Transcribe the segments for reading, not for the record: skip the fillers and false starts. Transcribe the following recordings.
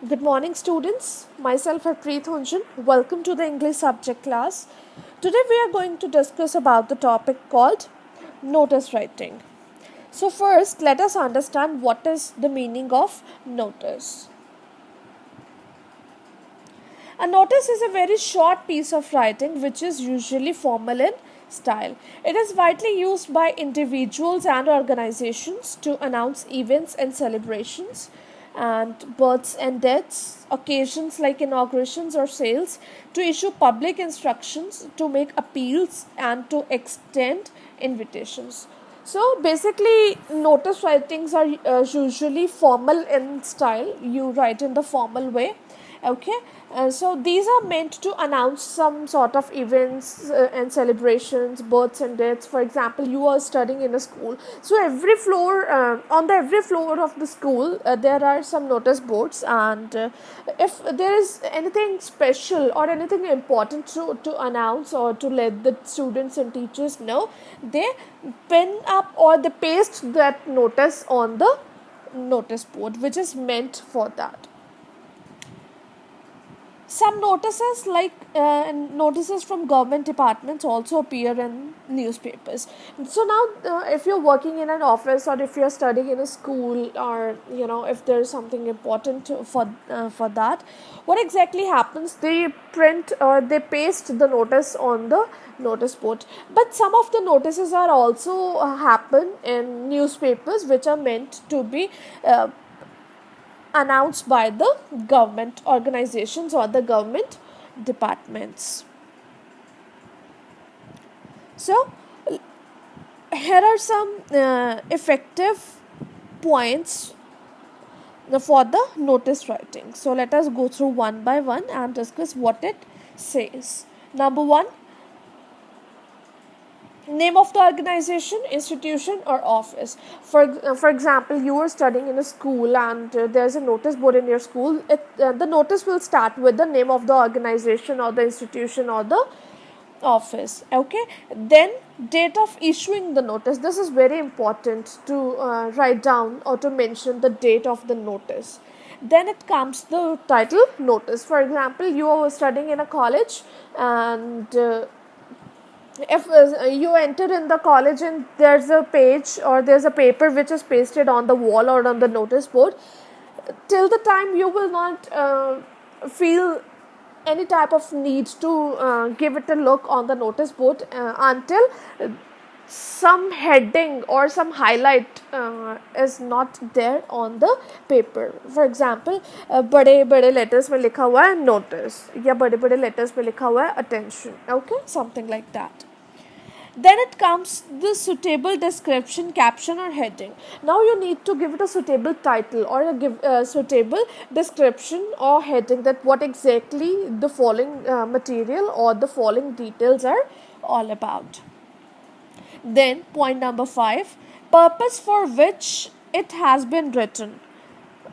Good morning, students. Myself, Harpreet Hunjan. Welcome to the English subject class. Today, we are going to discuss about the topic called notice writing. So, first, let us understand what is the meaning of notice. A notice is a very short piece of writing which is usually formal in style. It is widely used by individuals and organizations to announce events and celebrations and births and deaths, occasions like inaugurations or sales, to issue public instructions, to make appeals, and to extend invitations. So basically, notice writings are usually formal in style. You write in the formal way, okay. So these are meant to announce some sort of events and celebrations, births and deaths. For example, you are studying in a school, so every floor on the every floor of the school there are some notice boards, and if there is anything special or anything important to announce or to let the students and teachers know, they pin up or they paste that notice on the notice board which is meant for that. Some notices notices from government departments also appear in newspapers. So now if you're working in an office or if you're studying in a school, or if there's something important for that, what exactly happens, they print or they paste the notice on the notice board. But some of the notices are also happen in newspapers which are meant to be announced by the government organizations or the government departments. So, here are some effective points for the notice writing. So, let us go through one by one and discuss what it says. Number one, name of the organization, institution, or office. For example, you are studying in a school and there's a notice board in your school. The notice will start with the name of the organization or the institution or the office, okay. Then date of issuing the notice. This is very important to write down or to mention the date of the notice. Then it comes the title notice. For example, you are studying in a college, and if you enter in the college and there's a page or there's a paper which is pasted on the wall or on the notice board, till the time you will not feel any type of need to give it a look on the notice board until some heading or some highlight is not there on the paper. For example, बड़े बड़े letters में लिखा हुआ है notice, या बड़े बड़े letters में लिखा हुआ है attention, okay, something like that. Then it comes the suitable description, caption, or heading. Now you need to give it a suitable title or a suitable description or heading, that what exactly the following material or the following details are all about. Then point number 5, purpose for which it has been written.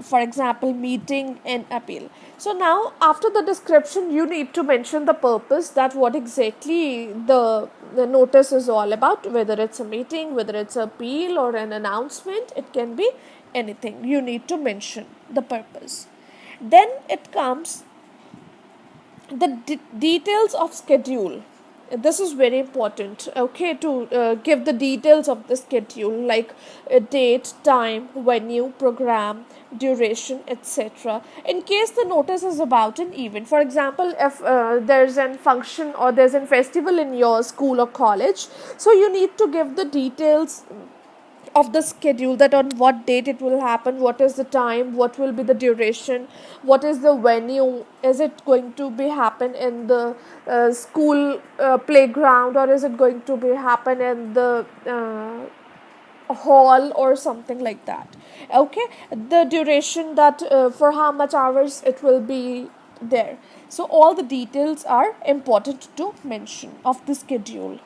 For example, meeting and appeal. So now after the description you need to mention the purpose, that what exactly the notice is all about, whether it's a meeting, whether it's an appeal or an announcement, it can be anything. You need to mention the purpose. Then it comes the details of schedule. This is very important, okay, to give the details of the schedule, like date, time, venue, program, duration, etc. In case the notice is about an event. For example, if there's a function or there's a festival in your school or college, so you need to give the details of the schedule, that on what date it will happen, what is the time, what will be the duration, what is the venue, is it going to be happen in the school playground, or is it going to be happen in the hall or something like that, okay. The duration, that for how much hours it will be there. So all the details are important to mention of the schedule.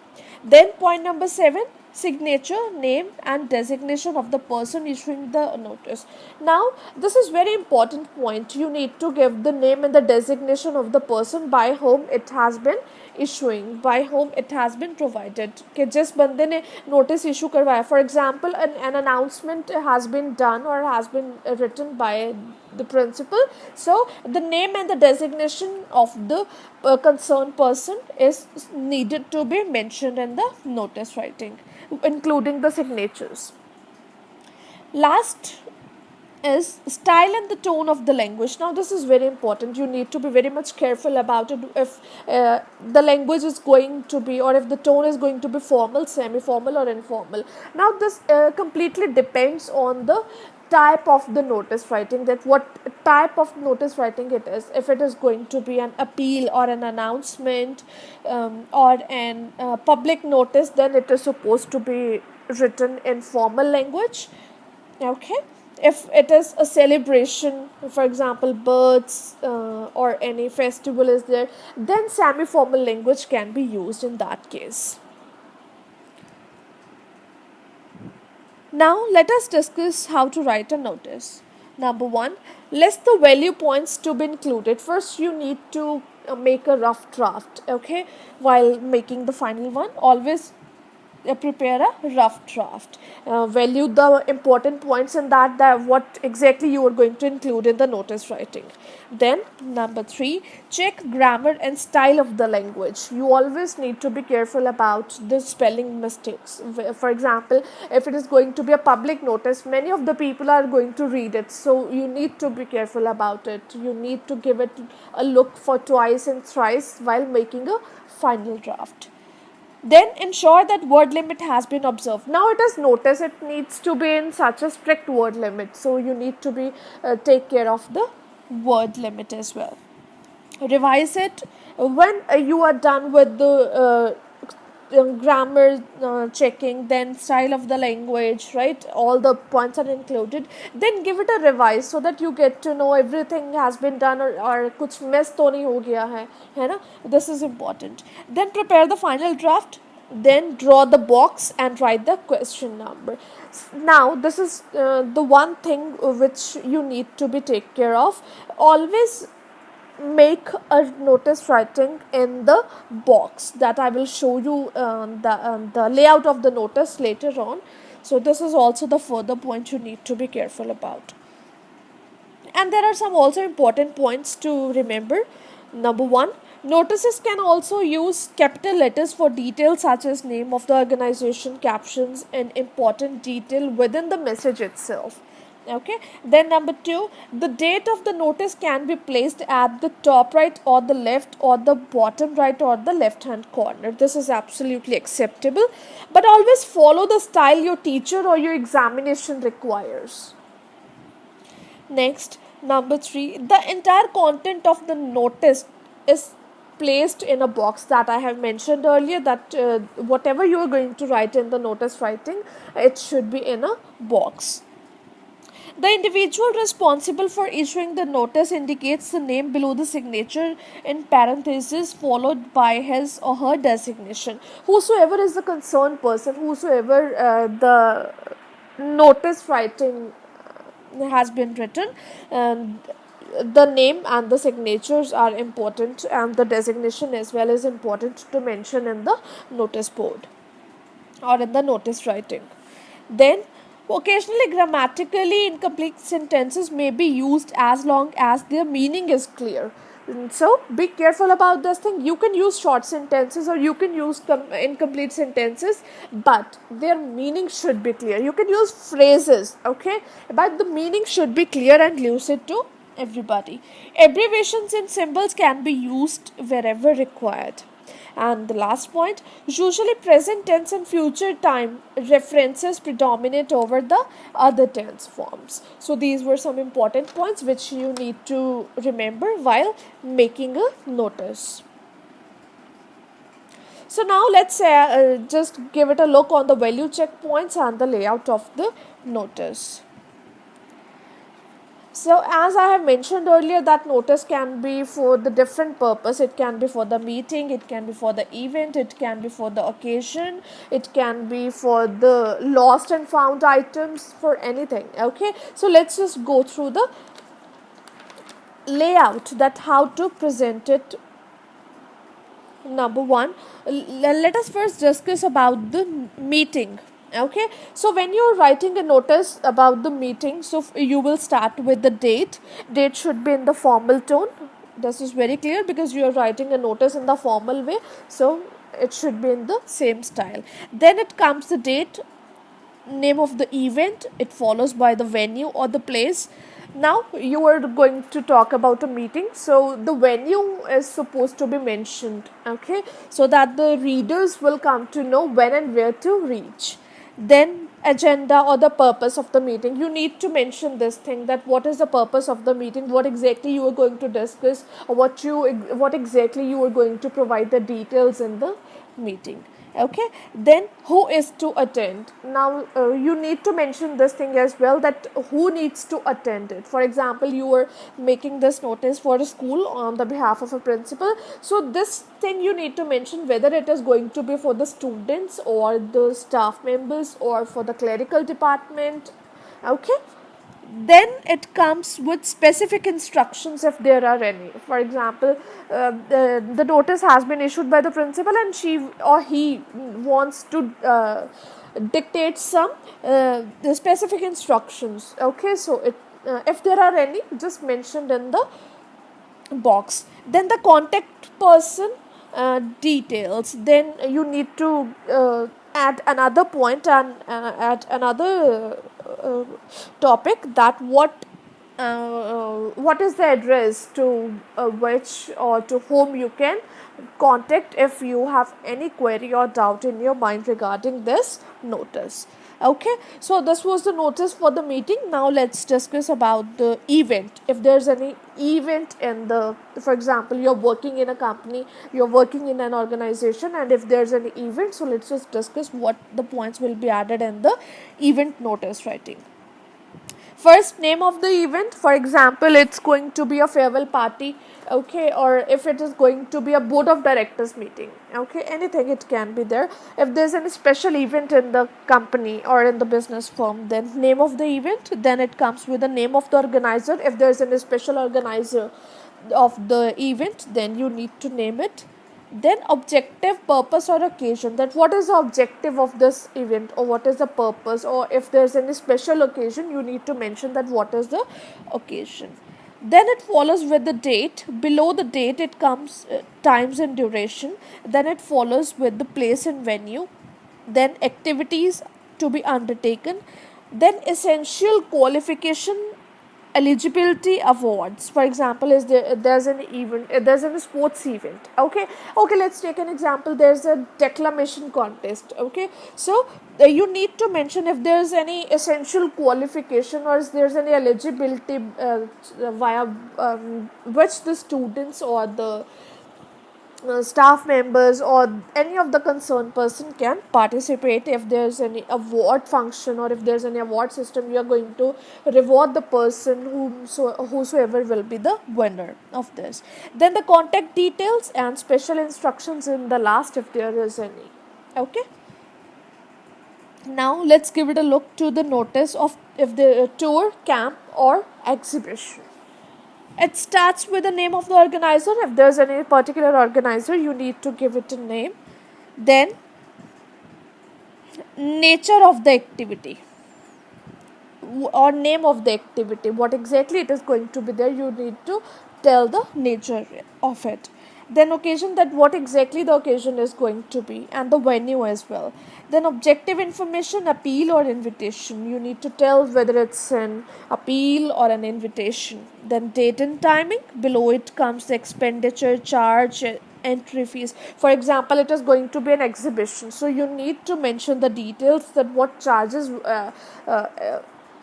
Then point number 7, signature, name, and designation of the person issuing the notice. Now this is very important point. You need to give the name and the designation of the person by whom it has been issuing, by whom it has been provided, कि जिस बंदे ने notice issue करवाया. For example, an announcement has been done or has been written by the principal, so the name and the designation of the concerned person is needed to be mentioned in the notice writing, including the signatures. Last is style and the tone of the language. Now this is very important. You need to be very much careful about it. If the language is going to be, or if the tone is going to be formal, semi-formal or informal. Now this completely depends on the type of the notice writing, that what type of notice writing it is. If it is going to be an appeal or an announcement, or an public notice, then it is supposed to be written in formal language. Okay, if it is a celebration, for example births, or any festival is there, then semi-formal language can be used in that case. Now let us discuss how to write a notice. Number one, list the value points to be included. First you need to make a rough draft. Okay, while making the final one, always prepare a rough draft. Value the important points in that what exactly you are going to include in the notice writing. Then number three, check grammar and style of the language. You always need to be careful about the spelling mistakes. For example, if it is going to be a public notice, many of the people are going to read it, so you need to be careful about it. You need to give it a look for twice and thrice while making a final draft. Then ensure that word limit has been observed. Now it is notice, it needs to be in such a strict word limit, so you need to be take care of the word limit as well. Revise it when you are done with the grammar checking, then style of the language, right, all the points are included. Then give it a revise so that you get to know everything has been done, or kuch mess to nahi ho gaya hai na. This is important. Then prepare the final draft, then draw the box and write the question number. Now this is the one thing which you need to be take care of. Always make a notice writing in the box, that I will show you the layout of the notice later on. So this is also the further point you need to be careful about. And there are some also important points to remember. Number one, notices can also use capital letters for details such as name of the organization, captions, and important detail within the message itself. Okay, then number two, the date of the notice can be placed at the top right or the left or the bottom right or the left hand corner. This is absolutely acceptable, but always follow the style your teacher or your examination requires. Next, number three, the entire content of the notice is placed in a box, that I have mentioned earlier, that whatever you are going to write in the notice writing, it should be in a box. The individual responsible for issuing the notice indicates the name below the signature in parentheses followed by his or her designation. Whosoever is the concerned person, whosoever the notice writing has been written, and the name and the signatures are important, and the designation as well is important to mention in the notice board or in the notice writing. Then occasionally grammatically incomplete sentences may be used as long as their meaning is clear. So be careful about this thing. You can use short sentences or you can use incomplete sentences, but their meaning should be clear. You can use phrases, okay, but the meaning should be clear and lucid to everybody. Abbreviations and symbols can be used wherever required. And the last point, usually present tense and future time references predominate over the other tense forms. So these were some important points which you need to remember while making a notice. So now let's just give it a look on the value check points and the layout of the notice. So as I have mentioned earlier, that notice can be for the different purpose. It can be for the meeting, it can be for the event, it can be for the occasion, it can be for the lost and found items, for anything. Okay, so let's just go through the layout, that how to present it Number one, let us first discuss about the meeting. Okay, so when you're writing a notice about the meeting, so you will start with the date. Date should be in the formal tone. This is very clear because you are writing a notice in the formal way, so it should be in the same style. Then it comes the date, name of the event, it follows by the venue or the place. Now you are going to talk about a meeting, so the venue is supposed to be mentioned, okay, so that the readers will come to know when and where to reach. Then agenda or the purpose of the meeting, you need to mention this thing, that what is the purpose of the meeting, what exactly you are going to discuss, or what exactly you are going to provide the details in the meeting. Okay, then who is to attend. Now you need to mention this thing as well, that who needs to attend it. For example, you are making this notice for a school on the behalf of a principal, so this thing you need to mention, whether it is going to be for the students or the staff members or for the clerical department. Okay, then it comes with specific instructions if there are any. For example, the notice has been issued by the principal and she or he wants to dictate some the specific instructions. Okay, so if there are any, just mentioned in the box. Then the contact person details, then you need to add another point and add another topic, that what is the address to which or to whom you can contact if you have any query or doubt in your mind regarding this notice. Okay, so this was the notice for the meeting. Now let's discuss about the event. If there's any event in the, for example, you're working in a company, you're working in an organization, and if there's any event, so let's just discuss what the points will be added in the event notice writing. First, name of the event. For example, it's going to be a farewell party, okay, or if it is going to be a board of directors meeting, okay, anything it can be there. If there's any special event in the company or in the business firm, then name of the event. Then it comes with the name of the organizer. If there's any special organizer of the event, then you need to name it. Then objective, purpose or occasion, that what is the objective of this event, or what is the purpose, or if there's any special occasion, you need to mention that what is the occasion. Then it follows with the date. Below the date it comes times and duration. Then it follows with the place and venue. Then activities to be undertaken. Then essential qualification, eligibility, awards. For example, is there's an event, there's a sports event. Okay, let's take an example. There's a declamation contest. Okay, so you need to mention if there's any essential qualification or if there's any eligibility via which the students or the staff members or any of the concerned person can participate. If there's any award function or if there's any award system, you are going to reward the person whosoever will be the winner of this. Then the contact details and special instructions in the last if there is any. Okay, now let's give it a look to the notice of if the tour, camp or exhibition. It starts with the name of the organizer. If there's any particular organizer, you need to give it a name. Then nature of the activity or name of the activity, what exactly it is going to be there, you need to tell the nature of it. Then occasion, that what exactly the occasion is going to be, and the venue as well. Then objective information, appeal or invitation, you need to tell whether it's an appeal or an invitation. Then date and timing, below it comes the expenditure, charge, entry fees. For example, it is going to be an exhibition, so you need to mention the details, that what charges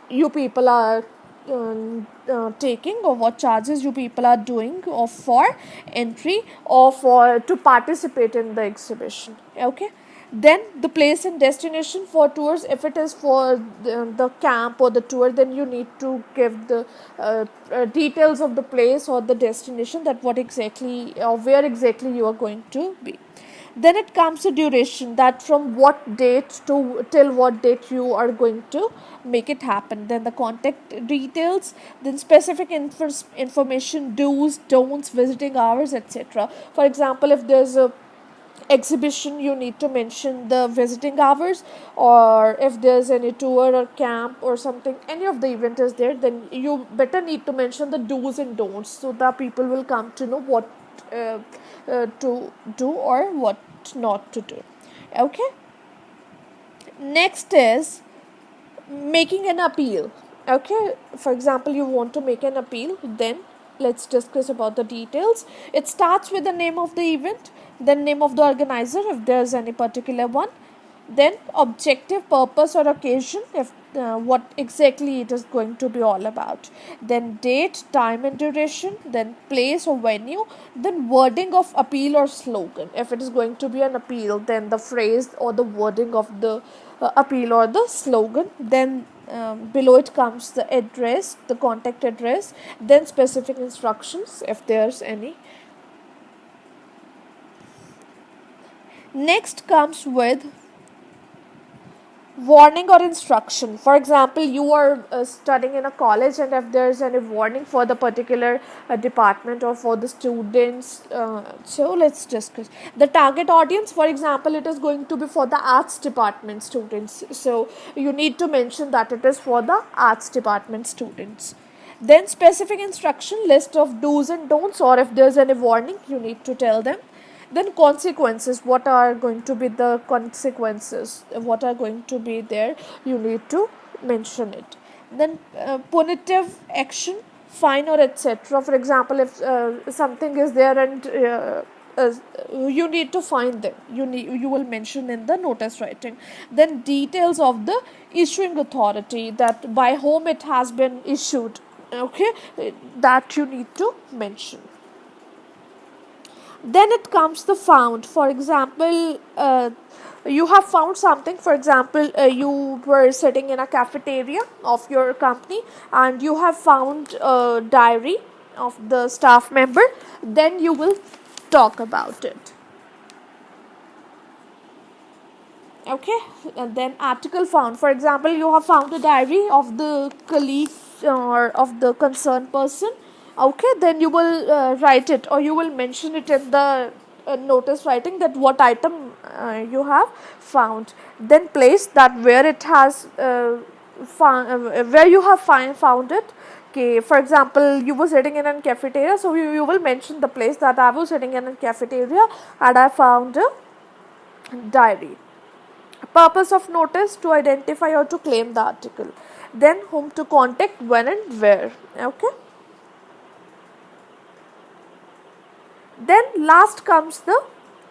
you people are taking, or what charges you people are doing or for entry or for to participate in the exhibition. Okay, then the place and destination for tours. If it is for the camp or the tour, then you need to give the details of the place or the destination, that what exactly or where exactly you are going to be. Then it comes to duration, that from what date to till what date you are going to make it happen. Then the contact details, then specific information, do's, don'ts, visiting hours, etc. For example, if there's a exhibition, you need to mention the visiting hours, or if there's any tour or camp or something, any of the event is there, then you better need to mention the do's and don'ts, so that people will come to know what uh, to do or what not to do. Okay. Next is making an appeal. Okay, for example, you want to make an appeal, then let's discuss about the details. It starts with the name of the event, then name of the organizer if there's any particular one, then objective, purpose or occasion, if what exactly it is going to be all about, then date, time and duration, then place or venue, then wording of appeal or slogan. If it is going to be an appeal, then the phrase or the wording of the appeal or the slogan, then below it comes the address, the contact address, then specific instructions if there's any. Next comes with warning or instruction. For example, you are studying in a college, and if there is any warning for the particular department or for the students, so let's discuss the target audience. For example, it is going to be for the arts department students, so you need to mention that it is for the arts department students. Then specific instruction, list of do's and don'ts, or if there's any warning, you need to tell them. Then consequences, what are going to be the consequences, what are going to be there, you need to mention it. Then punitive action, fine or etc. For example, if something is there and uh, you need to find them, you will mention in the notice writing. Then details of the issuing authority, that by whom it has been issued, okay, that you need to mention. Then it comes the found. For example, you have found something. For example, you were sitting in a cafeteria of your company and you have found a diary of the staff member, then you will talk about it. Okay. And then article found. For example, you have found a diary of the colleague or of the concerned person. Okay, then you will write it, or you will mention it in the notice writing, that what item you have found. Then place, that where it has found, where you have found it. Okay, for example, you were sitting in a cafeteria, so you will mention the place, that I was sitting in a cafeteria and I found a diary. Purpose of notice, to identify or to claim the article. Then whom to contact, when and where. Okay. Then last comes the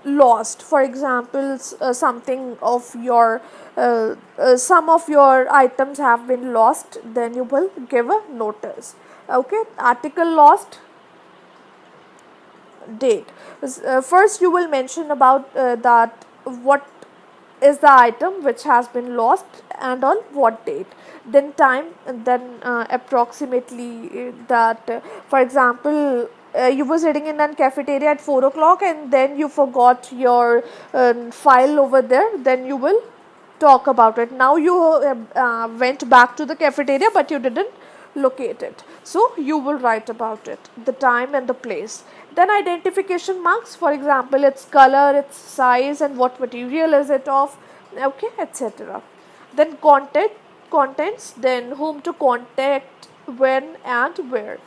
lost. For example, something of your some of your items have been lost, then you will give a notice. Okay. Article lost, date. First you will mention about that what is the item which has been lost and on what date. Then time, and then approximately that for example, you were sitting in a cafeteria at 4 o'clock and then you forgot your file over there, then you will talk about it. Now you went back to the cafeteria but you didn't locate it, so you will write about it, the time and the place. Then identification marks, for example, its color, its size and what material is it of, okay, etc. Then contents, then whom to contact, when and where.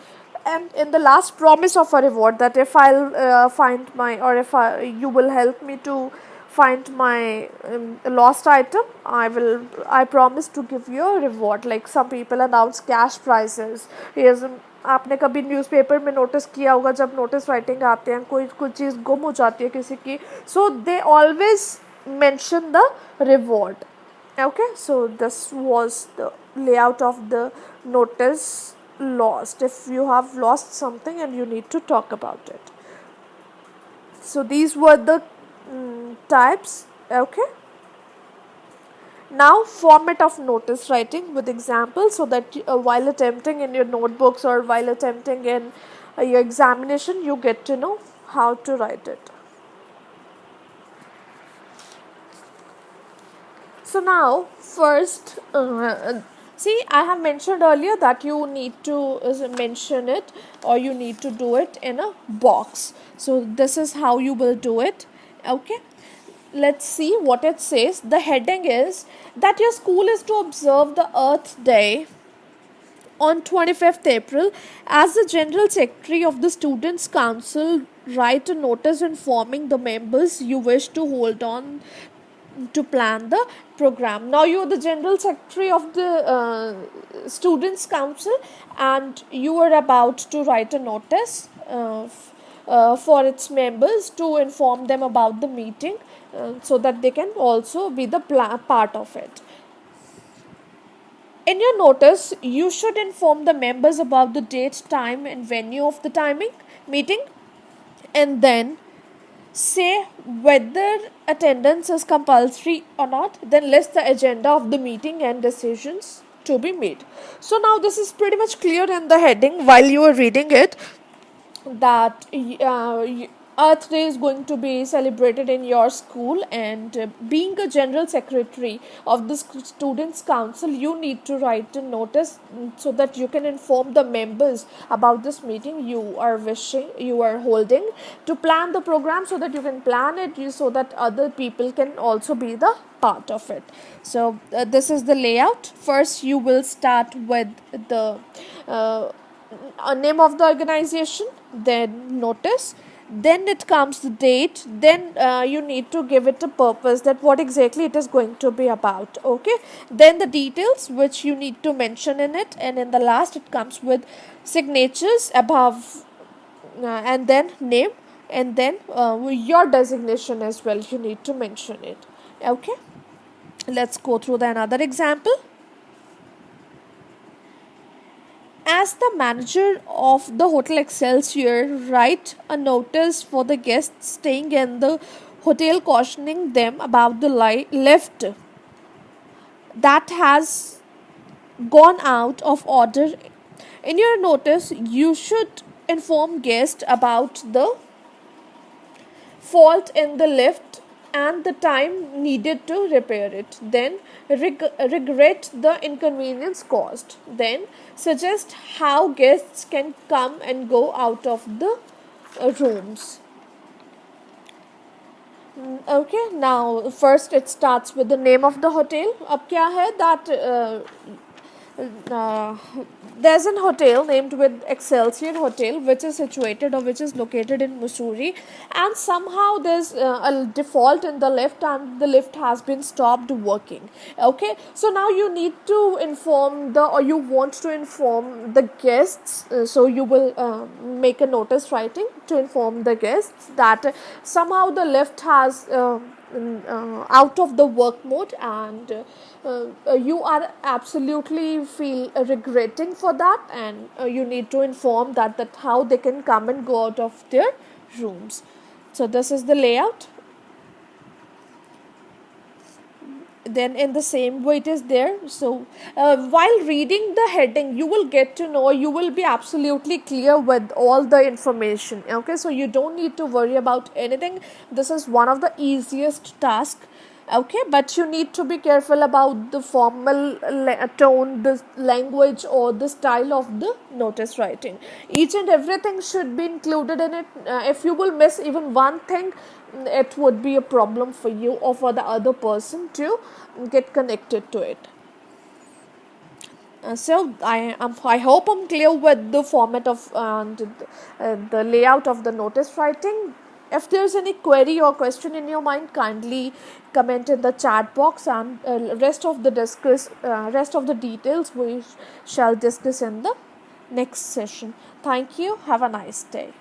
And in the last, promise of a reward, that if I'll find my, or if you will help me to find my lost item, I promise to give you a reward. Like some people announce cash prizes. Here's, आपने कभी newspaper में notice किया होगा, जब notice writing आते हैं, कोई कुछ चीज़ गुम हो जाती है किसी की, so they always mention the reward. Okay, so this was the layout of the notice lost, if you have lost something and you need to talk about it. So these were the types. Okay, now format of notice writing with examples, so that while attempting in your notebooks or while attempting in your examination, you get to know how to write it. So now first, see, I have mentioned earlier that you need to mention it, or you need to do it in a box. So this is how you will do it. Okay, let's see what it says. The heading is that your school is to observe the Earth Day on 25th April. As the General Secretary of the Students' Council, write a notice informing the members you wish to hold on to plan the program. Now you are the General Secretary of the Students' Council, and you are about to write a notice for its members to inform them about the meeting, so that they can also be the part of it. In your notice, you should inform the members about the date, time, and venue of the timing meeting, and then say whether attendance is compulsory or not. Then list the agenda of the meeting and decisions to be made. So now this is pretty much clear in the heading while you are reading it, that Earth Day is going to be celebrated in your school, and being a general secretary of the students council, you need to write a notice, so that you can inform the members about this meeting you are holding, to plan the program, so that you can plan it, so that other people can also be the part of it. So this is the layout. First you will start with the name of the organization, then notice, then it comes the date, then you need to give it a purpose, that what exactly it is going to be about. Okay, then the details which you need to mention in it, and in the last it comes with signatures above, and then name, and then your designation as well, you need to mention it. Okay, let's go through the another example. As the manager of the Hotel Excelsior, write a notice for the guests staying in the hotel cautioning them about the lift that has gone out of order. In your notice, you should inform guests about the fault in the lift and the time needed to repair it. Then regret the inconvenience caused. Then suggest how guests can come and go out of the rooms. Okay, now first it starts with the name of the hotel. अब क्या है that uh, there's an hotel named with Excelsior Hotel, which is situated or which is located in Mussoorie, and somehow there's a default in the lift, and the lift has been stopped working. Okay, so now you need to inform or you want to inform the guests, so you will make a notice writing to inform the guests that somehow the lift has out of the work mode, and you are absolutely feel regretting for that, and you need to inform that how they can come and go out of their rooms. So this is the layout. Then in the same way it is there. So while reading the heading, you will get to know, you will be absolutely clear with all the information. Okay, so you don't need to worry about anything. This is one of the easiest tasks. Okay, but you need to be careful about the formal tone, the language, or the style of the notice writing. Each and everything should be included in it. If you will miss even one thing, it would be a problem for you or for the other person to get connected to it. So I hope I'm clear with the format of the layout of the notice writing. If there's any query or question in your mind, kindly comment in the chat box, and rest of the details we shall discuss in the next session. Thank you. Have a nice day.